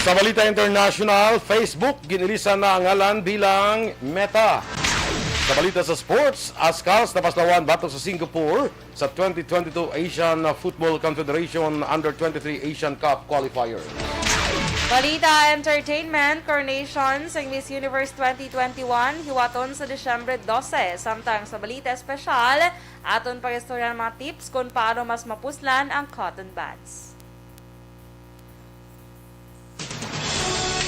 Sa Balita International, Facebook ginilisan na ang ngalan bilang Meta. Sa balita sa sports, Ascals napaslawan batok sa Singapore sa 2022 Asian Football Confederation Under-23 Asian Cup Qualifier. Balita Entertainment, Coronations ang Miss Universe 2021, hiwaton sa Disyembre 12. Samtang sa Balita Espesyal, aton pag-istorya ng mga tips kung paano mas mapuslan ang cotton buds.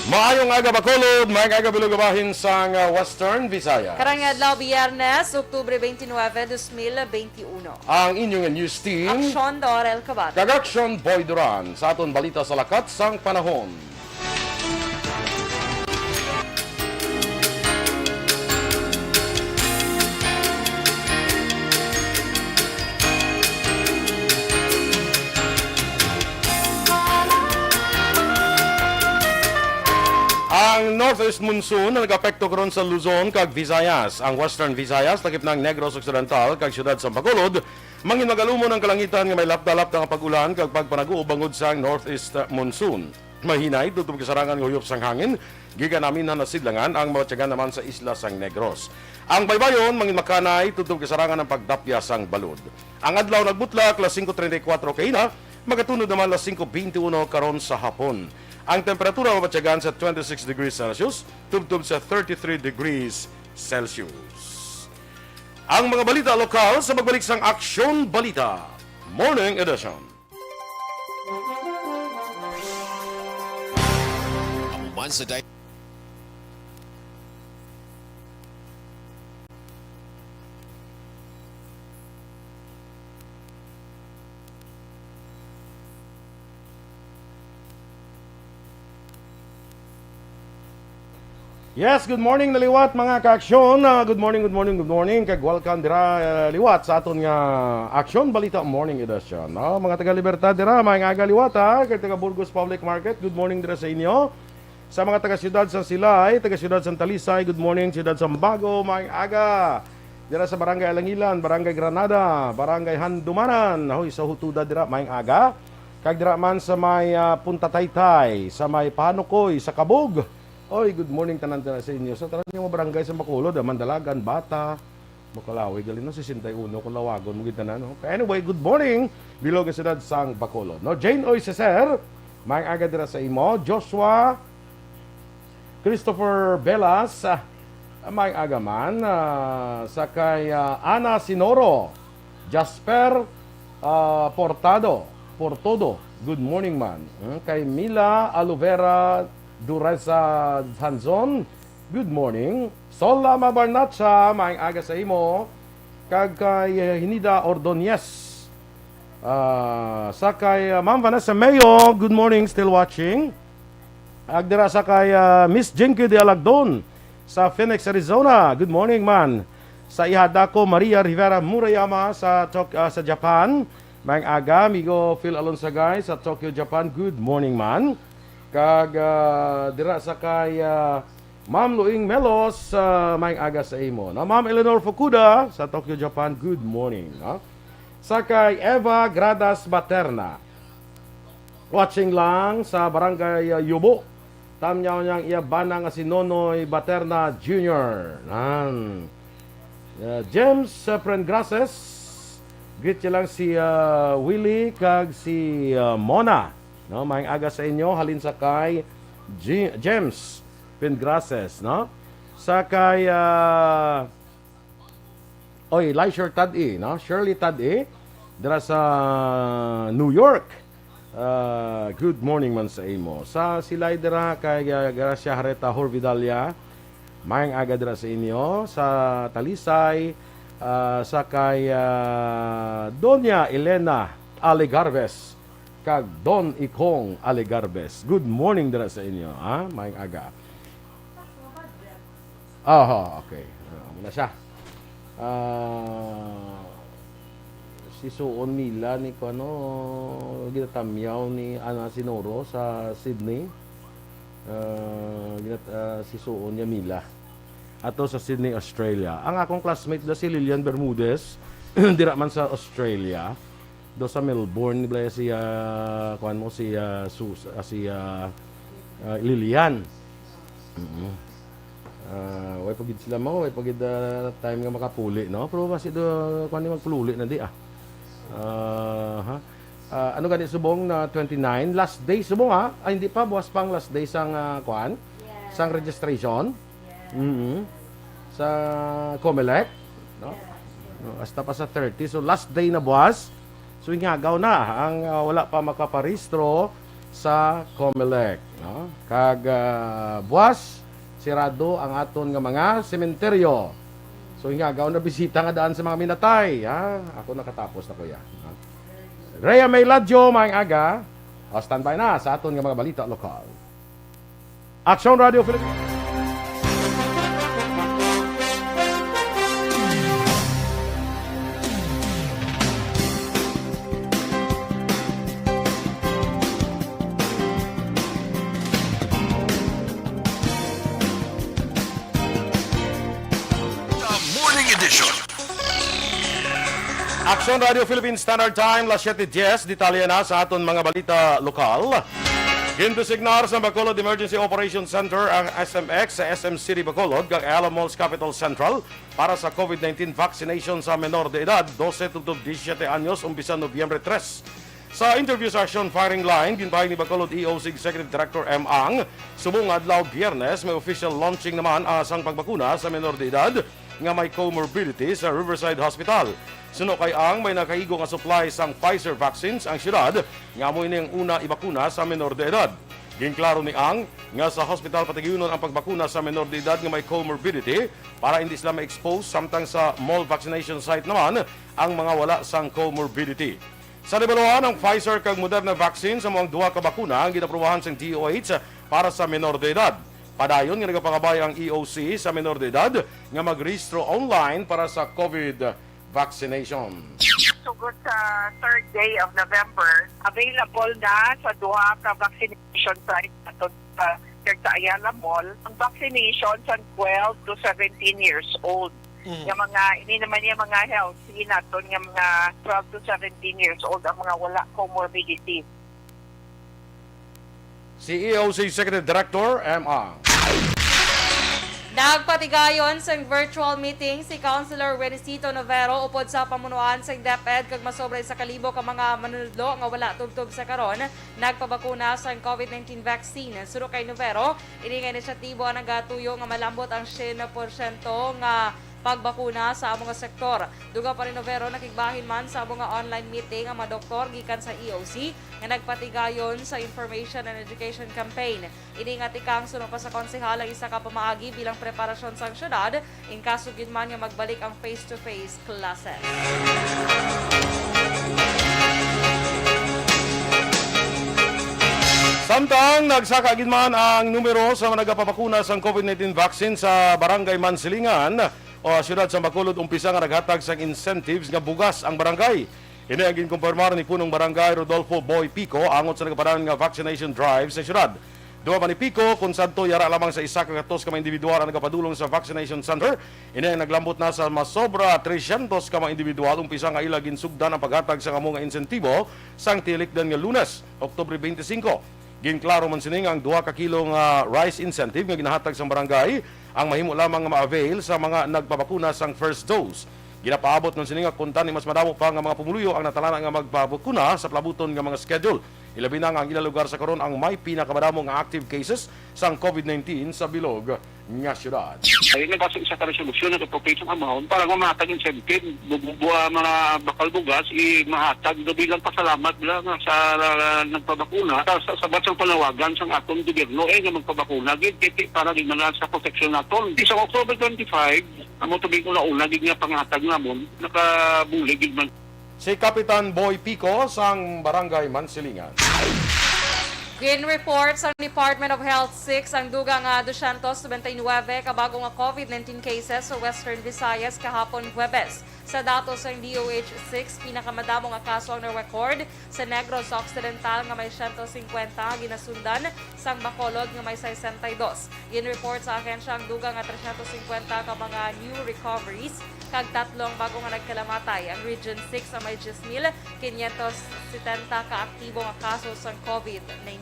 Maayong aga Bacolod, maayong aga bilugabahin sa Western Visayas. Karang adlaw Biyernes, Oktubre 29, 2021. Ang inyong news team, Aksyon, Dorel, Cabatu. Aksyon Boy Duran sa aton balita sa lakat sang panahon. Ang Northeast Monsoon na nag-apekto karon sa Luzon kag Visayas. Ang Western Visayas takip ng Negros Occidental kag siyudad sa Bacolod mangin magalumon ang kalangitan nga may lapda-lapda nga pag-ulan kag pagpanaguo bangod sa Northeast Monsoon. Mahinay tutob kasarangan nga huyop sang hangin gikan namin na nasidlangan ang mga tiyaga naman sa isla sang Negros. Ang baybayon mangin makanay tutob kasarangan ng pagdapya sang balod. Ang adlaw nagbutlak las 5:34 kaina, magatunod naman las 5:21 karon sa hapon. Ang temperatura mabatyagan sa 26 degrees Celsius, tubtub sa 33 degrees Celsius. Ang mga balita lokal sa magbalik sang Aksyon Balita, Morning Edition. Once a day. Yes, good morning naliwat mga ka-aksyon. Good morning, good morning, good morning. Kag welcome dira liwat sa aton nga Aksyon Balita Morning Edition. Mga taga Libertad dira, mga aga liwat kag taga Burgos Public Market. Good morning dira sa inyo. Sa mga taga siyudad sa Silay, taga siyudad sa Talisay, good morning siyudad sa Bago, mga aga. Dira sa Barangay Alangilan, Barangay Granada, Barangay Handumanan, hoy sa Hutuda dira, mga aga. Kag dira man sa may Punta Taytay, sa may Panukoy, sa Kabug. Oy, good morning tanan sa inyo. So, tanan yung mga barangay sa Bacolod, Mandalagan, Bata, Makalawi, galino si 61, Kulawagon, mga tanan. Okay. Anyway, good morning, bilog sa sidad sang Bacolod. No, Jane Oy Ceser, may aga dira sa imo. Joshua, Christopher Belas, may aga man. Sakay Ana Sinoro, Jasper Portodo, good morning man. Kay Mila Aluvera, Duran sa Hanzon, good morning. Sola Mabarnacha, maing aga sa imo. Kag kay Hinida Ordonez. Sakay Ma'am Vanessa Mayo, good morning, still watching. Agdira sakay Miss Jinky de Alagdon sa Phoenix, Arizona, good morning man. Sa ihadako Maria Rivera Murayama sa Japan, maing aga. Migo Phil Alonsagay sa Tokyo, Japan, good morning man. Kag dira sa kay Ma'am Luing Melos, maing aga sa imo. Na Ma'am Eleanor Fukuda sa Tokyo, Japan, good morning. Sa kay Eva Gradas Baterna, watching lang sa Barangay Yubo. Tamyaw niyang iyabana nga si Nonoy Baterna Jr. James Prengrases, greet niya lang si Willie kag si Mona. No, maing aga sa inyo, halin sa kay James Pengrases, no? Sa kay Leisure Tadi, no? Shirley Tadi dira sa New York. Good morning man sa imo. Sa Silay dira kay Gracia Hareta Horvidalia, maing aga dira sa inyo. Sa Talisay, sa kay Doña Elena Alegarves kag Don Ikong Alegarbes. Good morning dira sa inyo, ha? Maing aga. Okay. Muna siya. Si Suon Mila ni ginatamyaw ni Ana Sinoro sa Sydney. Si Suon niya Mila. Ato sa Sydney, Australia. Ang akong classmate na si Lilian Bermudez, dira man sa Australia. Do sa Melbourne, siya kuan mo si Lilian. Way pagid sila mo, way pagid time nga makapuli, no? Pero kasi do kuan magpululi na di ano ganit subong na 29 last day subong hindi pa buwas pang last day sang kuan sang registration sa Comelec, no? Hasta pa sa 30, so last day na buwas, so ingagaw na ang wala pa makaparehistro sa Comelec, no? Kag buwas sirado ang aton nga mga sementeryo. So ingagaw na bisita nga daan sa mga minatay, ako nakatapos na kuya. Rhea May Ladjo, maayong aga. Standby na sa aton nga mga balita lokal. Aksyon Radio Philippines. Aksyon Radio Philippines Standard Time, las 7:10, detalye na sa aton mga balita lokal. Gindesignar sa Bacolod Emergency Operations Center ang SMX sa SM City Bacolod kag Ayala Malls Capital Central para sa COVID-19 vaccination sa menor de edad 12 to 17 anyos umpisa Nobyembre 3. Sa interview sa Aksyon Firing Line, ginpahing ni Bacolod EOC Executive Director M. Ang, subong adlaw Biyernes may official launching naman asang pagbakuna sa menor de edad nga may comorbidity sa Riverside Hospital. Suno kay Ang may nakaigo nga supply sang Pfizer vaccines ang syudad nga mo ini ang una ibakuna sa menor de edad. Ginklaro ni Ang nga sa hospital patigyunon ang pagbakuna sa menor de edad nga may comorbidity para hindi sila ma-expose, samtang sa mall vaccination site naman ang mga wala sang comorbidity. Sa debaluhan ang Pfizer kag Moderna vaccine sa mga duha ka bakuna ang ginaprobahan sang DOH para sa menor de edad. Padayon nga nagapangabay ang EOC sa menor de edad nga mag-rehistro online para sa COVID vaccination. Sugod sa third day of November, available na sa duha ka vaccination site ato sa Ayala Mall ang vaccination sa 12 to 17 years old. Yung mga, ini naman yung mga healthy naton yung mga 12 to 17 years old ang mga wala comorbidity. Si EOC Executive Director M. Ang. Nagpatigayon sa virtual meeting si Councilor Renisito Novero upod sa pamunuan sa DepEd kag masobra sa kalibo ka mga manunodlo nga wala tubtob sa karon nagpabakuna sa COVID-19 vaccine. Suro kay Novero, ini nga inisyatibo ang nagatuyo nga malambot ang 100% nga pagbakuna sa among sektor. Duga pa rin Novero nakigbahin man sa among online meeting ang mga doktor gikan sa EOC nga nagpatigayon sa Information and Education Campaign. Ini nga tikang suno pa sa konsehal ang isa ka pamaagi bilang preparasyon sa syudad in kaso gid man nga magbalik ang face-to-face classes. Samtang nagsaka gid man ang numero sa mga nagapapakuna sa COVID-19 vaccine sa Barangay Mansilingan o siyudad sa Bacolod, umpisa nga naghatag sa incentives nga bugas ang barangay. Ini ang ginkumpirmar ni punong barangay Rodolfo Boy Pico angot sa nagapadaan nga vaccination drive sa siyudad. Duha pa ni Pico kung sadto yara lamang sa isa ka katos ka mga individual ang nagapadulong sa vaccination center. Ini ang naglambot na sa masobra 300 ka mga individual umpisa nga ila ginsugdan ang paghatag sa kamo nga insentibo sang tilikdan nga Lunes, Oktubre 25. Ginklaro man sining ang 2 ka kilo nga rice incentive nga ginahatag sa barangay ang mahimo lamang nga ma-avail sa mga nagpabakuna sang first dose. Ginapaabot man sining nga kuntan ni mas madamo pa nga mga pumuluyo ang natalana nga magpabakuna sa plabuton nga mga schedule. Ilabi na nga ang ilang lugar sa karon ang may pinakamadamo nga active cases sang COVID-19 sa bilog nga syudad. Ay nabasa isa ka resolusyon na appropriation amount para mahatag incentive bubuha mga bakal bugas mahatag do bilang pasalamat lang sa nagpabakuna sa bansang panawagan sang atong gobyerno nga magpabakuna gid para din man sa protection naton. Sa October 25 amo tubig una gid nga panghatag namon nakabulig gid man. Si Kapitan Boy Pico sang Barangay Mansilingan. Green report sa Department of Health 6 ang duga nga 229 kabago nga COVID-19 cases sa Western Visayas kahapon Huwebes. Sa datos ng DOH 6, pinakamadamo nga kaso ang na-record sa Negros Occidental nga may 150 ginasundan sang Bacolod nga may 62. Gin-report sa ahensya ang duga nga 350 ka mga new recoveries kag tatlong bago nga nagkalamatay. Ang Region 6 ang may 10,570 ka aktibo nga kaso sang COVID-19.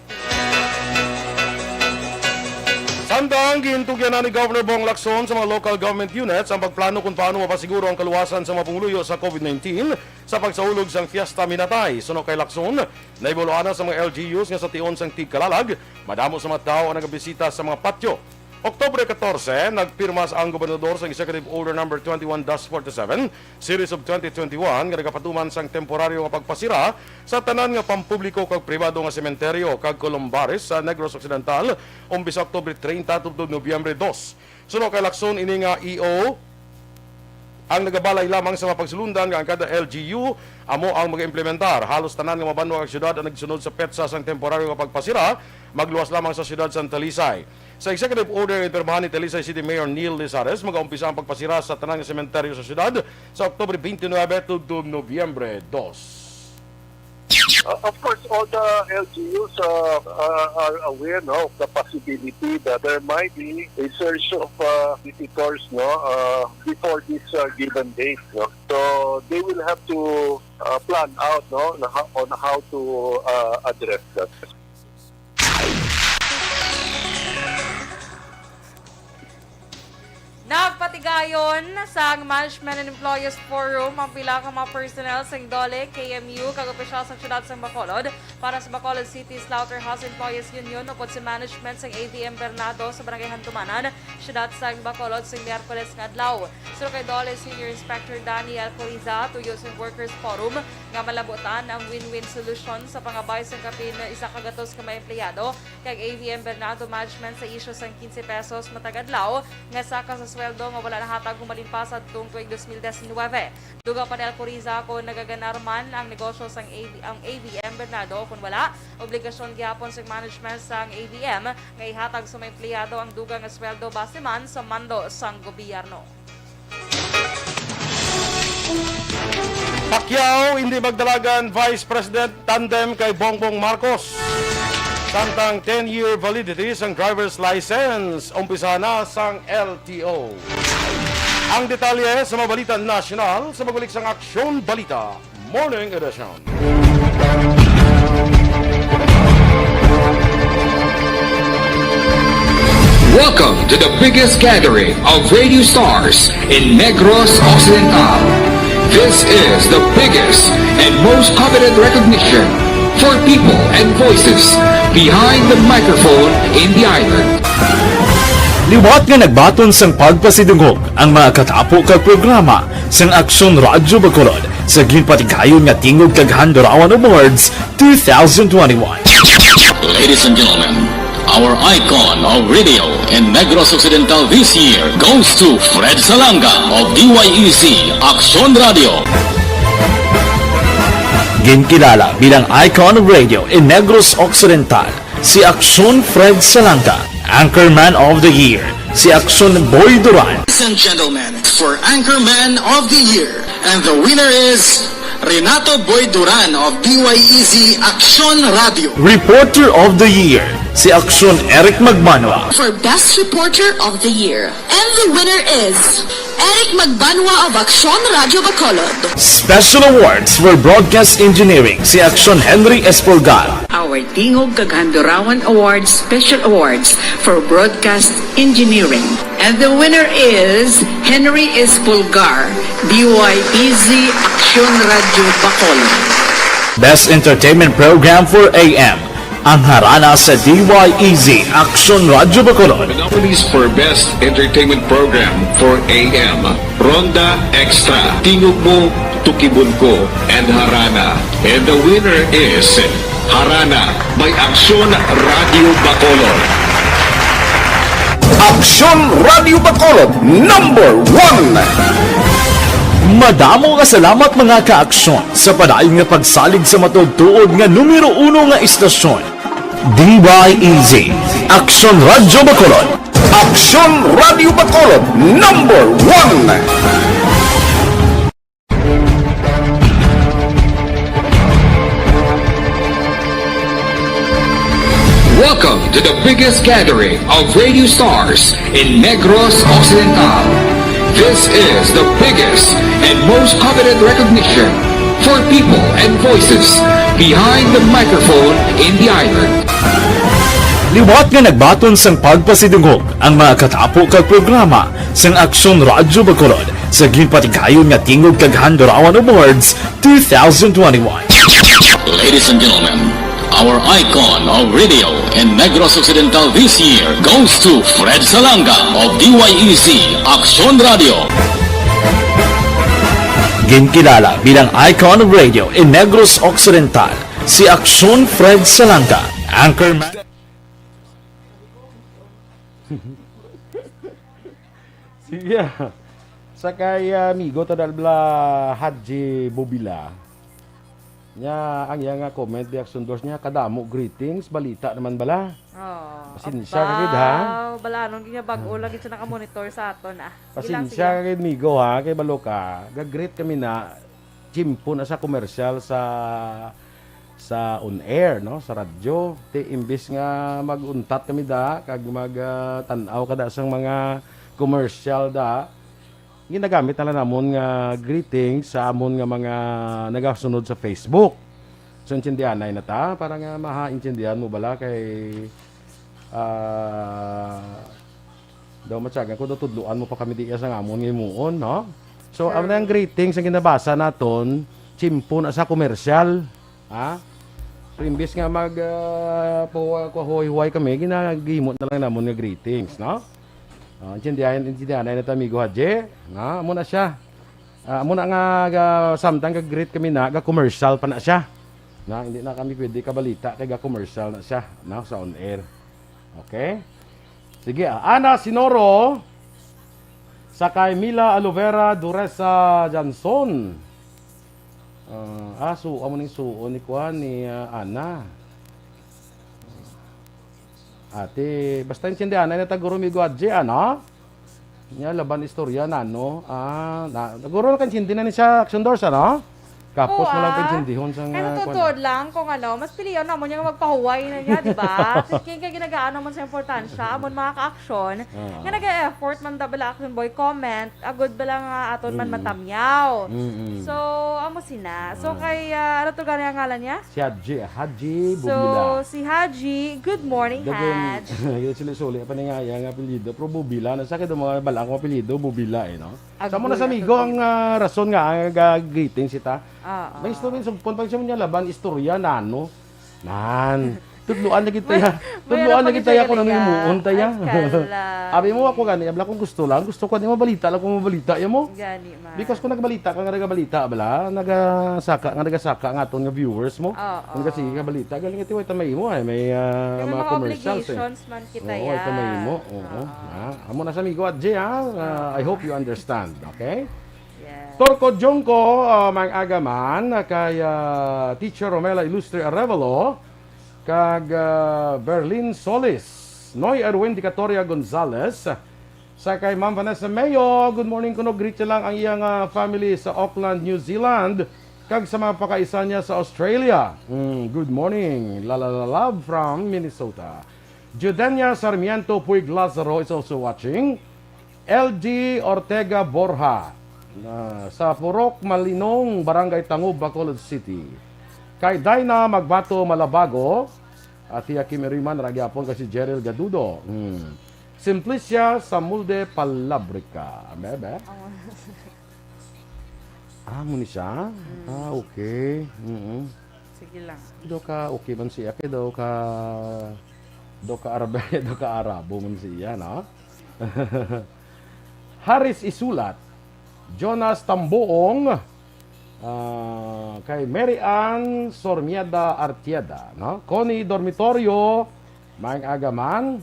Samtang gihintugyan na ni Governor Bong Lacson sa mga local government units ang pagplano kung paano mapasiguro ang kaluwasan sa mga pangluyo sa COVID-19 sa pagsahulog sang Fiesta Minatay. Suno kay Lacson, naibuluan sa mga LGUs nga sa tion sang Tigkalalag, madamo sa mga tao ang nagabisita sa mga patio. Oktubre 14, nagpirmas ang gobernador sa Executive Order No. 21-47, Series of 2021, nga nagapatuman sang temporaryo nga pagpasira sa tanan nga pampubliko kag pribado nga sementeryo kag Columbares sa Negros Occidental, umbis Oktubre 30 tubtod Nobyembre 2. Suno kay Lacson ini nga EO ang nagabalay lamang sa mapagsulundan nga ang kada LGU amo ang mag-implementar. Halos tanan nga mabanwa ang syudad ang nagsunod sa petsa sang temporaryo nga pagpasira, magluwas lamang sa syudad sa Talisay. Sa executive order ipirmahan ni Talisay City Mayor Neil Lizares, mag-aumpisa ang pagpasira sa tanan nga sementeryo sa syudad sa Oktubre 29 tubtod Nobyembre 2. Of course, all the LGUs are aware of the possibility that there might be a surge of visitors before this given date. So they will have to plan out on how to address that. Nagpatigayon sa Management and Employees Forum ang pila ka mga personnel sa Dole, KMU, kag opisyal sa siyudad sa Bacolod para sa Bacolod City Slaughterhouse Employees Union upod sa management sa AVM Bernardo sa Barangay Hantumanan, siyudad sa Bacolod sa Miyerkules nga adlaw. So kay Dole Senior Inspector Daniel Coriza tuyo sa Workers Forum nga malabutan ang win-win solution sa pangabay sa kapin isa kagatos ka mga empleyado kag AVM Bernardo management sa isyu sang 15 pesos matag adlaw nga saka sa sweldo nga wala nahatag gumalimpas adtong tuig 2019. Duga pa ni Alcoriza kung nagaganar man ang negosyo sang ang AVM Bernardo kung wala obligasyon gihapon sa management sang AVM nga ihatag sa mga empleyado ang duga nga sweldo base man sa mando sang gobyerno. Pacquiao hindi magdalagan Vice President tandem kay Bongbong Marcos. Samtang 10-year validity sang driver's license, umpisa na sang LTO. Ang detalye sa mga balita national sa magulik sang Aksyon Balita Morning Edition. Welcome to the biggest gathering of radio stars in Negros Occidental. This is the biggest and most coveted recognition for people and voices behind the microphone in the island. Liwat nga nagbaton sang pagpasidungog ang mga katapo kag programa sang Aksyon Radyo Bacolod sa ginpatigayon nga tingog kag Handurawan Awards 2021. Ladies and gentlemen, our icon of radio in Negros Occidental this year goes to Fred Salanga of DYEC Aksyon Radio. Ginkilala bilang icon of radio in Negros Occidental, si Aksyon Fred Salanga. Anchorman of the Year, si Aksyon Boy Duran. Ladies and gentlemen, for Anchorman of the Year, and the winner is Renato Boy Duran of DYEC Aksyon Radio. Reporter of the Year, si Aksyon Eric Magbanwa. For Best Reporter of the Year, and the winner is Eric Magbanwa of Aksyon Radio Bacolod. Special awards for broadcast engineering, si Aksyon Henry Espolgar. Our Tingog Kaghandurawan Awards Special Awards for Broadcast Engineering. And the winner is Henry Espolgar, DYEZ Aksyon Radio Bacolod. Best Entertainment Program for AM, ang harana sa DYEZ Aksyon Radio Bacolod. The nominees for Best Entertainment Program for AM, Ronda Extra, Tingog Mo, Tukibon Ko, and Harana. And the winner is Harana by Aksyon Radio Bacolod. Aksyon Radio Bacolod, #1! Madamo nga salamat mga ka-aksyon sa padayon nga pagsalig sa matugtuod nga numero 1 nga istasyon. DYEZ, Aksyon Radio Bacolod. Aksyon Radio Bacolod, #1! Welcome to the biggest gathering of radio stars in Negros Occidental. This is the biggest and most coveted recognition for people and voices behind the microphone in the island. Liwat nga nagbaton sang pagpasidungog ang mga katapo kag programa sang Aksyon Radyo Bacolod sa ginpatigayon nga tingog kag Handurawan Awards 2021. Ladies and gentlemen, our icon of radio in Negros Occidental this year goes to Fred Salanga of DYEC Aksyon Radio. Ginkilala bilang icon of radio in Negros Occidental, si Aksyon Fred Salanga, anchorman. Sige. Sakay amigo tadalbla Haji Bobila. Nya ang iya nga comment di Aksyon Doors niya kadamo greetings balita naman bala. Oh. Pasensya ka gid ha. Bala nung ginya bag-o lagi siya naka-monitor sa aton ah. Pasensya ka gid migo ha kay baloka. Gag-greet kami na chimpo na sa commercial sa on air no sa radyo. Ti imbis nga maguntat kami da kag mag-tan-aw kada sang mga commercial da. Ginagamit na namon nga greetings sa amon nga mga nagasunod sa Facebook. So, intindihan na ta para nga maha-intindihan mo bala kay daw matyagan ko tutudluan mo pa kami diya sa amon nga imuon, no? So, ang nang greetings ang ginabasa naton, chimpo na sa komersyal, ha? So, imbis nga huway kami, ginagimot na lang namon nga greetings, no? Intindihan na ito amigo Haji. Muna siya. Muna nga samtang kag-greet kami na, ga-commercial pa na siya. Hindi na kami pwede kabalita, kaya ga-commercial na siya sa on air. Okay? Sige, Ana Sinoro, sakay Mila Alovera Duresa Janson. Amo ning suon ni Kuan ni Ana. Ate, basta intindihan na taguro mi Haji, ano? Nya laban istorya na, no? Taguro kan hindi na ni sa Aksyon Doors, ano? Kapos mo lang pinindihon sa tutod lang kung mas piliyon na mo niya magpahuway na niya, di ba? Kaya ginagaan naman sa importansya, amon mga ka-aksyon, nga nag-effort man dabala action boy comment, agod ba lang aton man matamyaw. So, amo sina. So, kay, ano to gano'y ang ngalan niya? Si Haji Bubila. So, si Haji, good morning, Haj. Yung suli-suli, pa nga yung apelido, pero Bubila, nasa akin mga balang kong apelido, Bubila, no? Sa mo na sa amigo, ang rason nga, ang greeting sita. May istorya, pun pag siya mo niya laban, istorya na, no? Tudluan na kita ya. Tudluan na kita ya kung ano yung muon tayo. Abi mo ako gani, abla kung gusto ko ni mabalita lang kung mabalita ya mo. Gani man. Because kung nagbalita ka nga nagabalita abla, nagasaka nga aton nga viewers mo. Kung kasi kabalita galing iti way tamay mo ay may mga commercials man kita ya. Oo, tamay mo. Oo. Amo na sa amigo at Jay I hope you understand, okay? Torco Jongko, mga agaman, kay Teacher Romela Ilustre Arevalo, kag Berlin Solis, Noy Erwin Dicatoria Gonzalez, sa kay Ma'am Vanessa Mayo, good morning kuno, greet siya lang ang iyang family sa Auckland, New Zealand, kag sa mga pakaisa niya sa Australia. Good morning, love from Minnesota. Judenia Sarmiento Puig Lazaro is also watching. LG Ortega Borja, sa Purok Malinong, Barangay Tangub, Bacolod City. Kay Dina Magbato Malabago, at Tia Kimiriman Ragyapon kasi Jeril Gadudo. Simplicia Samulde Palabrica. Bebe? Muni siya? Okay. Sige lang. Do ka okay man siya? Kaya do ka Arabe, do ka Arabo man siya, no? Haris Isulat, Jonas Tambuong, kay Mary Ann Sormieda Artieda, no? Connie Dormitorio, Mang Agaman,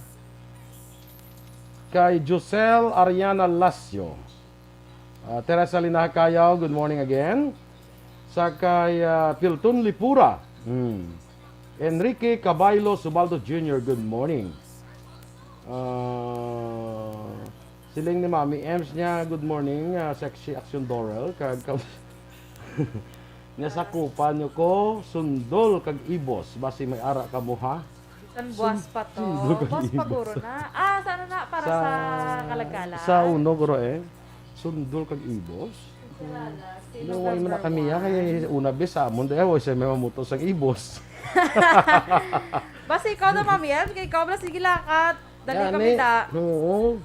kay Josel Ariana Lasio, Teresa Linakayaw, good morning again. Sa kay Pilton Lipura, Enrique Caballo Subaldo Jr., good morning. Siling ni Mami Ems niya, good morning, sexy Aksyon Dorel, kag nasakupan nyo ko, sundol kag ibos, basi may ara ka mo ha? Bisan buwas pa to. Buwas pa guro na. Sana na, para sa kalagala. Sa uno, guro sundol kag ibos. Naway mo na kami kaya una bis amon, dahil sa may mamutos ang ibos. Basta ikaw na, Mami, yan. Kaya ikaw na sige lakat. Dali kami da. Oo.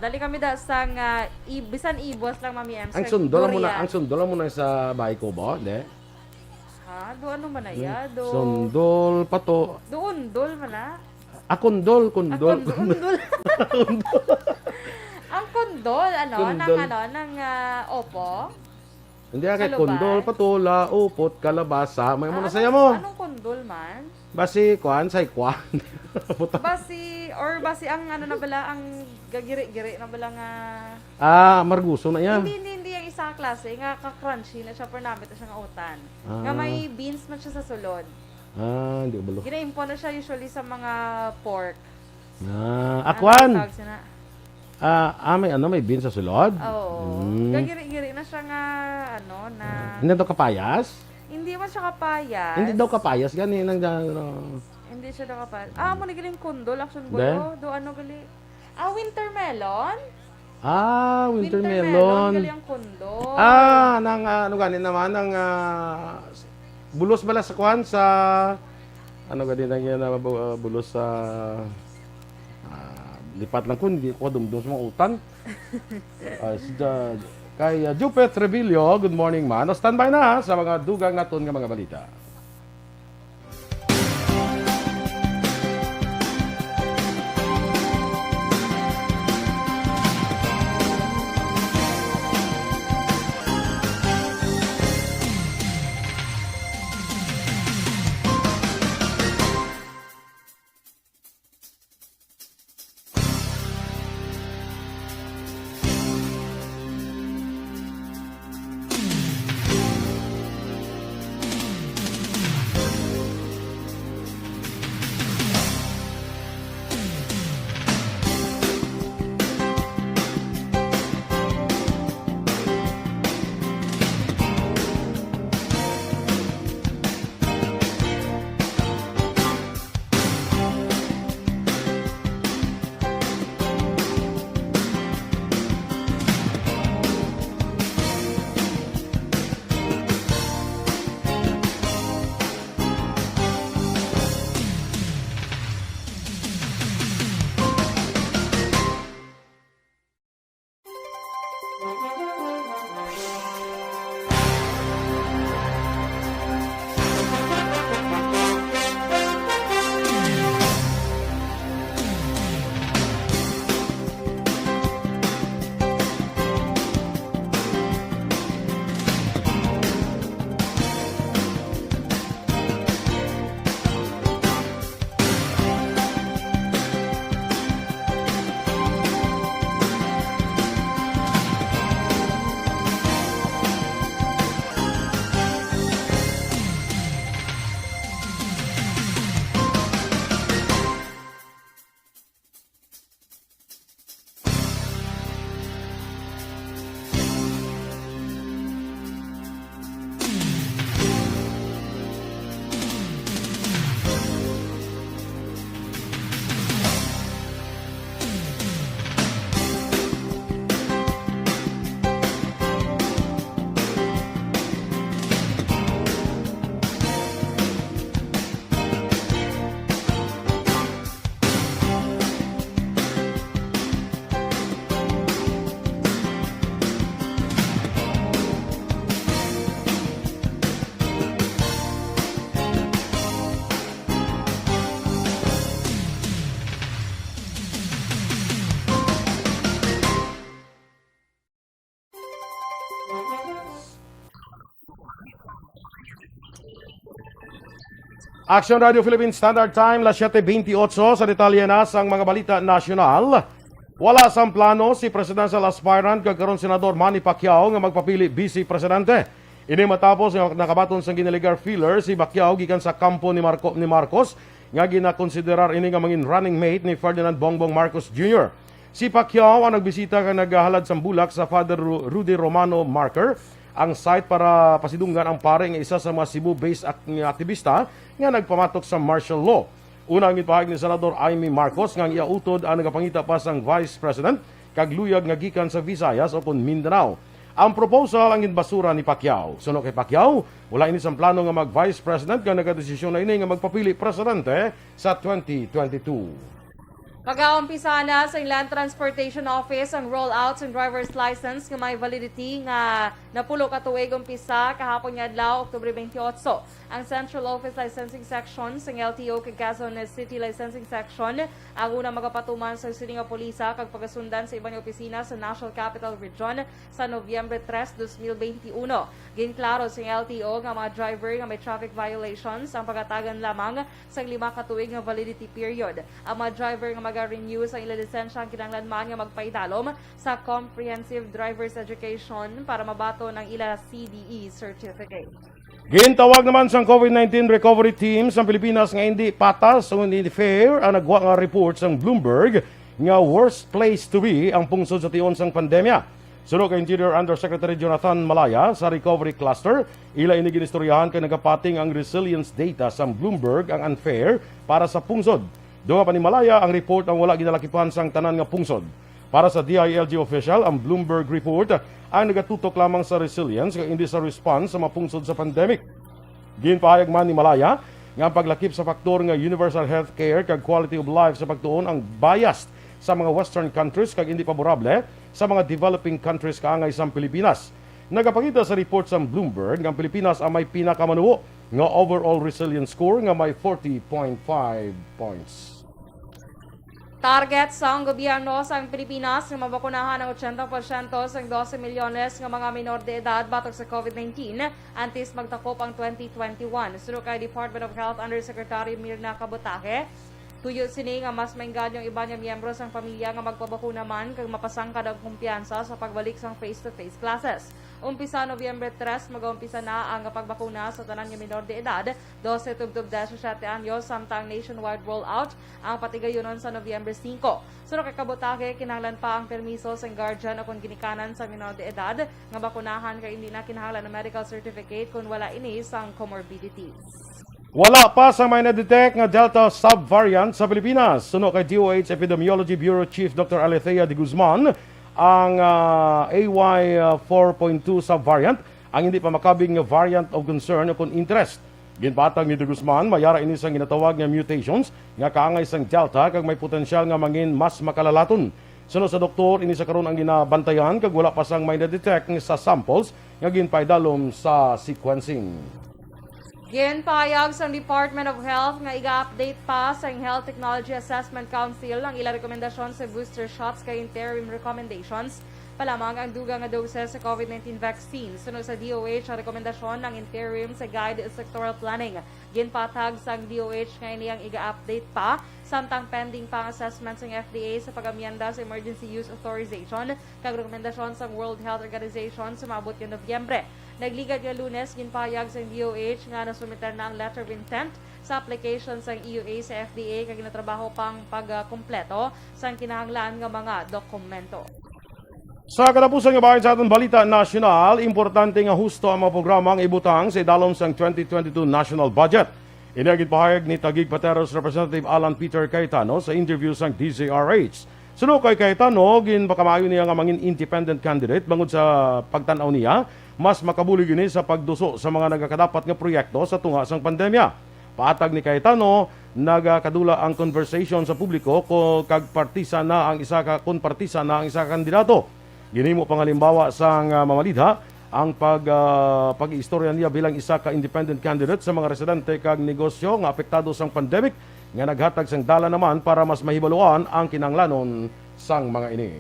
Dali kami da sa nga bisan ibos lang, Mami M. Ang sundol mo na sa bahay ko ba? Hindi. Ha? Do ano man na ya? Do... Sundol, pato. Doon, dol man na. Kundol. Kundol. Ang kundol, ng opo. Hindi kay Kalubay. kundol, patola, upot, kalabasa. May muna saya mo. Anong kundol man? Basi, say kwan. Basi ang na bala, ang gagiri-giri na bala nga... Marguso na yan. Hindi yung isa klase, nga ka-crunchy na siya, per namit na siya nga utan. Nga may beans man siya sa sulod. Hindi ko balo. Gina-impo na siya usually sa mga pork. Akwan! May beans sa sulod? Oo. Gagiri-giri na siya nga, na... Hindi daw kapayas? Hindi man siya kapayas. Hindi daw kapayas, gani nang Hindi siya daw kapayas. Mo na galing kundol, action Then? bulo. Do ano gali? Winter melon? Winter melon. Gali ang kundol. Gani naman, ng bulos bala sa kwan sa... gani nang yan, bulos sa... lipat lang kun, hindi ko dumdum sa mga utan. Kay Jupet Revillo, good morning man. Standby na sa mga dugang naton nga mga balita. Aksyon Radio Philippines Standard Time, las 7:28 sa detalye na sang mga balita nasyonal. Wala sang plano si presidential aspirant kagkaron senador Manny Pacquiao nga magpapili vice presidente. Ini matapos nga nakabaton sang giniligar filler si Pacquiao gikan sa kampo ni Marcos nga ginakonsiderar ini nga mangin running mate ni Ferdinand Bongbong Marcos Jr. Si Pacquiao ang nagbisita nga naghahalad sang bulak sa Father Rudy Romano Marker, ang site para pasidunggan ang pare nga isa sa mga Cebu-based aktivista nga nagpamatok sa martial law. Unang gipahag ni Senador Amy Marcos nga iautod ang nagapangita pa sang Vice President kag luyag nga gikan sa Visayas o kon Mindanao. ang proposal ang ginbasura ni Pacquiao. Sunod kay Pacquiao, wala ini sang plano nga mag-vice president nga nagadesisyon na ini nga magpapili presidente sa 2022. Mag-aumpisa na sa Inland Transportation Office ang rollout ng driver's license nga may validity nga napulo ka tuig umpisa kahapon nga adlaw Oktubre 28. Ang Central Office Licensing Section sa LTO kag Quezon City Licensing Section ang una magapatuman sa sining nga polisa kag pagasundan sa ibang opisina sa National Capital Region sa Nobyembre 3, 2021. Ginklaro sa LTO nga mga driver nga may traffic violations ang pagatagan lamang sa 5 ka tuig nga validity period. Ang mga driver nga mag-renew sa ilang lisensya ang kinahanglan man nga magpaidalom sa Comprehensive Driver's Education para mabato ng ila CDE certificate. Gintawag naman sa COVID-19 recovery team sa Pilipinas nga hindi patas o hindi fair ang nagwa nga report sa Bloomberg nga worst place to be ang pungsod sa tion sang pandemya. Sunod kay Interior Undersecretary Jonathan Malaya sa recovery cluster, ila ini ginistoryahan kay nagapating ang resilience data sa Bloomberg ang unfair para sa pungsod. Dunga pa ni Malaya ang report ang wala ginalakipan sang tanan nga pungsod. Para sa DILG official, ang Bloomberg report ay nagatutok lamang sa resilience kaya hindi sa response sa mapungsod sa pandemic. Ginpahayag man ni Malaya nga ang paglakip sa faktor nga universal healthcare kag quality of life sa pagtuon ang biased sa mga western countries kag hindi paborable sa mga developing countries kaangay sa Pilipinas. Nagapakita sa report sa Bloomberg nga ang Pilipinas ang may pinakamanuo nga overall resilience score nga may 40.5 points. Target sa ang gobyerno sa Pilipinas na mabakunahan ng 80% sa 12 milyones ng mga minor de edad batok sa COVID-19 antes magtakop ang 2021. Sunod kay Department of Health Undersecretary Mirna Cabutaje, tuyo sini nga mas mainggan yung iba niya miyembro sang pamilya nga magpabakuna man kag mapasangkad ang kumpiyansa sa pagbalik sang face-to-face classes. Umpisa Nobyembre 3, mag-umpisa na ang pagbakuna sa tanan nga minor de edad, 12 tubtub 17 anyos, samtang nationwide rollout ang patigayonon sa Nobyembre 5. Sunod kay Cabutaje, kinahanglan pa ang permiso sa guardian o kung ginikanan sa minor de edad nga bakunahan kay hindi na kinahanglan ng medical certificate kung wala ini sang comorbidities. Wala pa sa may na-detect nga Delta subvariant sa Pilipinas. Sunod kay DOH Epidemiology Bureau Chief Dr. Alethea de Guzman, ang AY 4.2 subvariant ang hindi pa makabing variant of concern o kung interest. Ginpatag ni de Guzman, mayara ini sang ginatawag nga mutations nga kaangay sang Delta kag may potensyal nga mangin mas makalalaton. Sunod sa doktor, ini sa karon ang ginabantayan kag wala pa sang may na-detect sa samples nga ginpaidalom sa sequencing. Ginpahayag sa Department of Health nga iga-update pa sa Health Technology Assessment Council ang ilang rekomendasyon sa booster shots kay interim recommendations palamang ang dugang nga doses sa COVID-19 vaccine. Sunod sa DOH ang rekomendasyon ng interim sa guide sectoral planning. Ginpatag sa DOH nga iniyang iga-update pa samtang pending pa ang assessment sa FDA sa pag-amyenda sa emergency use authorization kag rekomendasyon sa World Health Organization sa maabot nga Nobyembre. Nagligad nga Lunes, ginpahayag sa DOH nga nasumiter na ang letter of intent sa application sa EUA sa FDA kag ginatrabaho pang pagkumpleto sa kinahanglan nga mga dokumento. Sa katapusan nga bahin sa atong balita nasyonal, importante nga husto ang mga programang ibutang sa idalom sang 2022 national budget. Inagid pahayag ni Taguig Pateros Representative Alan Peter Cayetano sa interview sang DZRH. Sunod kay Cayetano, ginpakamayo niya nga mangin independent candidate bangod sa pagtanaw niya, mas makabulig ini sa pagduso sa mga nagakadapat nga proyekto sa tunga sang pandemya. Paatag ni Cayetano, nagakadula ang conversation sa publiko kag partisa na ang isa ka kandidato. Ginhimo pangalimbawa sang mamalidha ang pag-istorya niya bilang isa ka independent candidate sa mga residente kag negosyo nga apektado sang pandemic nga naghatag sang dala naman para mas mahibaluan ang kinanglanon sang mga ini.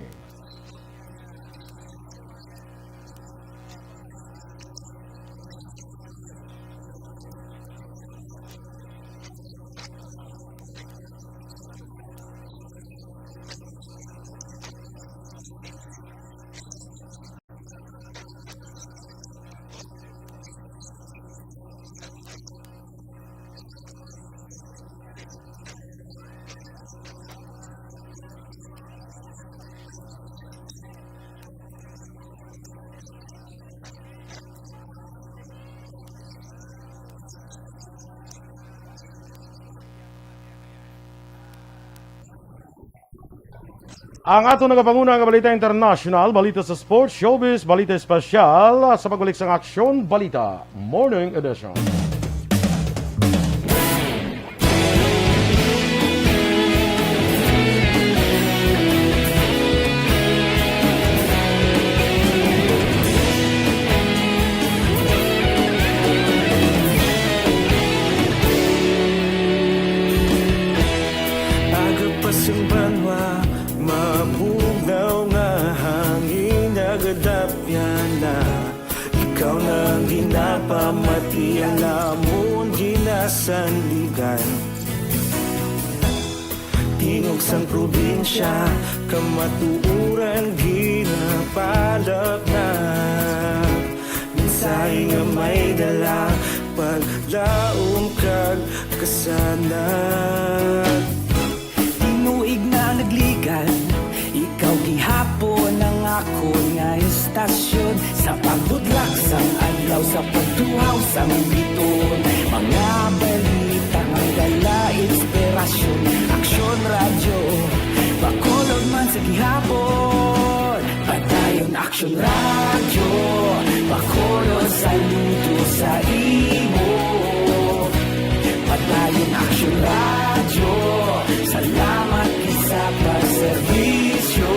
Ang ato nagapanguna nga balita international, balita sa sports, showbiz, balita espesyal sa pagbalik sa Aksyon Balita Morning Edition. Agapasumbanwa, mabugaw nga hangin agadapyan na. Ikaw nang ginapamati ang amon ginasandigan. Tingog sang probinsya, kamatuuran ginapalak na. Minsay nga may dala, paglaom kag kasanat. Tinuig na nagligan, ikaw gihapon ang ako nga istasyon. Sa pagdudlak sang adlaw, sa pagtuhaw sang biton. Mga balita ang dala, inspirasyon. Aksyon radyo, bakolod man sa gihapon. Padayon Aksyon radyo, bakolod sa luto sa imo. Padayon Aksyon radyo, salamat isa pa serbisyo.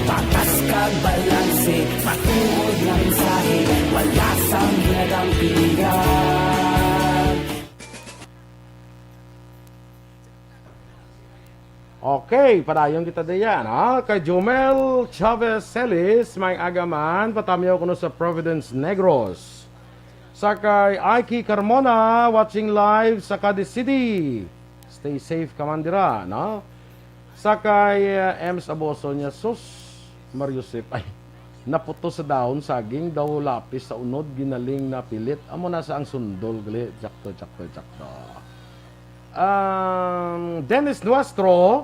Patas kag balanse, patuod na mensahe, wala sang ginadampingan. Okay, padayon kita diyan, ha? Kay Jomel Chavez Celis, may agaman, patamyaw kuno sa Providence Negros. Sa kay Aiki Carmona, watching live sa Cadiz City. Stay safe, kamandira, no? Sa kay Ems Aboso niya, sus, Mariusip, ay, naputo sa daon, saging, daw lapis sa unod, ginaling na pilit. Amo na sa ang sundol, gali, jakto. Dennis Nuestro,